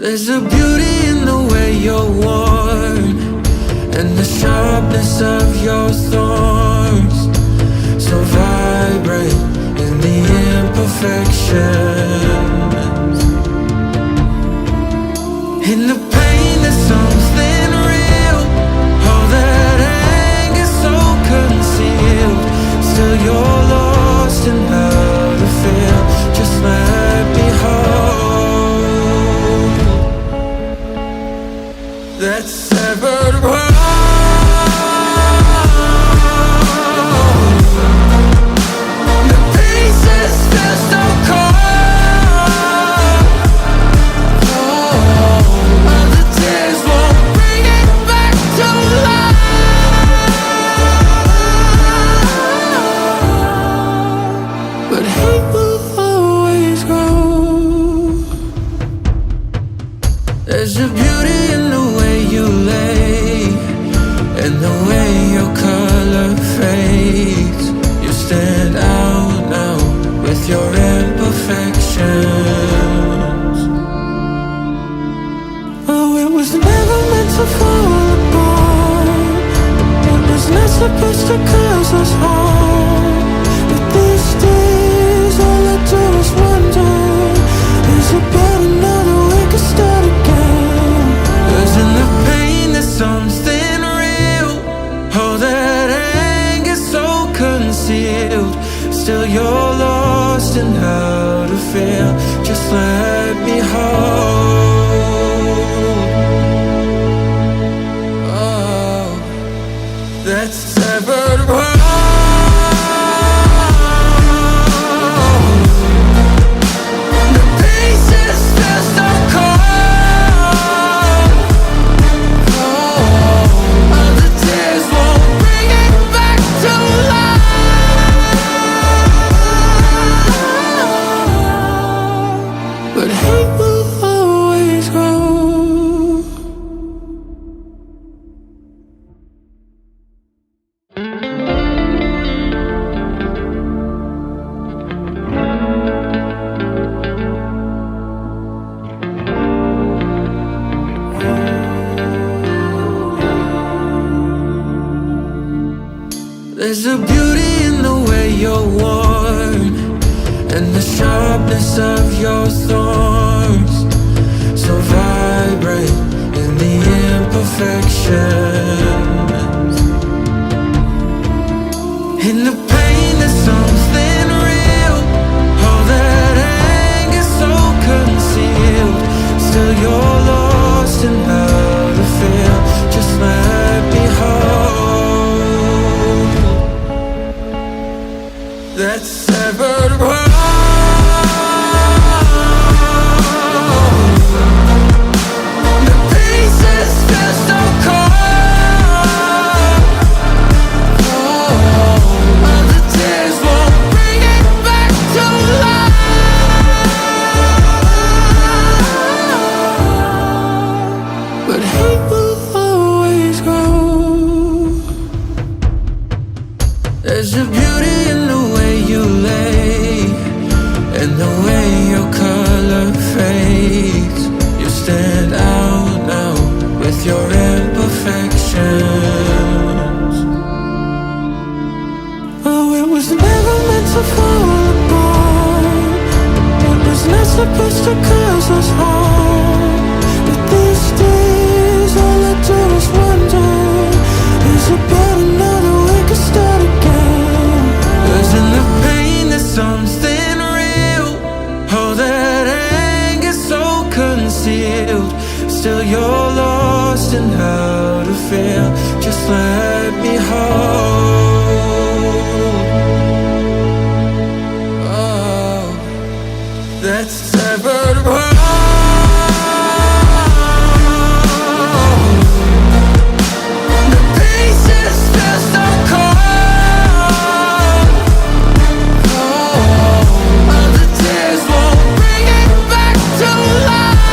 There's a beauty in the way you're worn, and the sharpness of your thorns, so vibrant in the imperfections. In the pain there's something real, all that anger so concealed. Still you're lost in how to feel, just let me hold that severed world. The pieces still so cold. All the tears won't bring it back to life, but hate will always grow. There's a beauty in the way you lay, and the way your color fades. You stand out now with your imperfections. Oh, it was never meant to fall apart. It was not supposed to cause us harm. But these days all I do is wonder, is about another we could start again. 'Cause in the pain there's something real, all that anger so concealed. Still you're lost in how to feel, just let me hold. Oh, that severed world. The pieces still so cold. All the tears won't bring it back to life, but hate will always grow. There's a beauty in the way you're worn, and the sharpness of your thorns, so vibrant in the imperfections. In the pain there's something real, all that anger so concealed. Still you're lost in how to feel, just let me hold that severed world. The pieces still so cold. All the tears won't bring it back to life, but hate will always grow. There's a beauty in the way you lay, and the way your color fades. You stand out now with your imperfections. Oh, it was never meant to fall apart. It was not supposed to cause us harm. But these days all I do is wonder, is about another we could start again. 'Cause in the pain there's something real, all that anger so concealed. Still you're lost in how to feel, just let me hold. Oh, that severed world. The pieces still so cold. All the tears won't bring it back to life,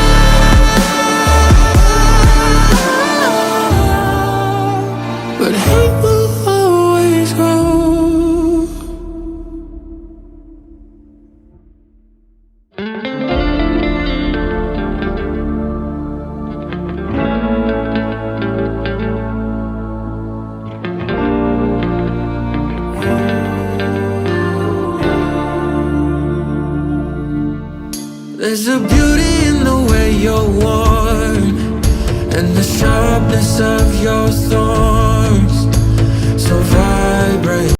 but hate will always There's a beauty in the way you're worn, and the sharpness of your thorns so vibrate.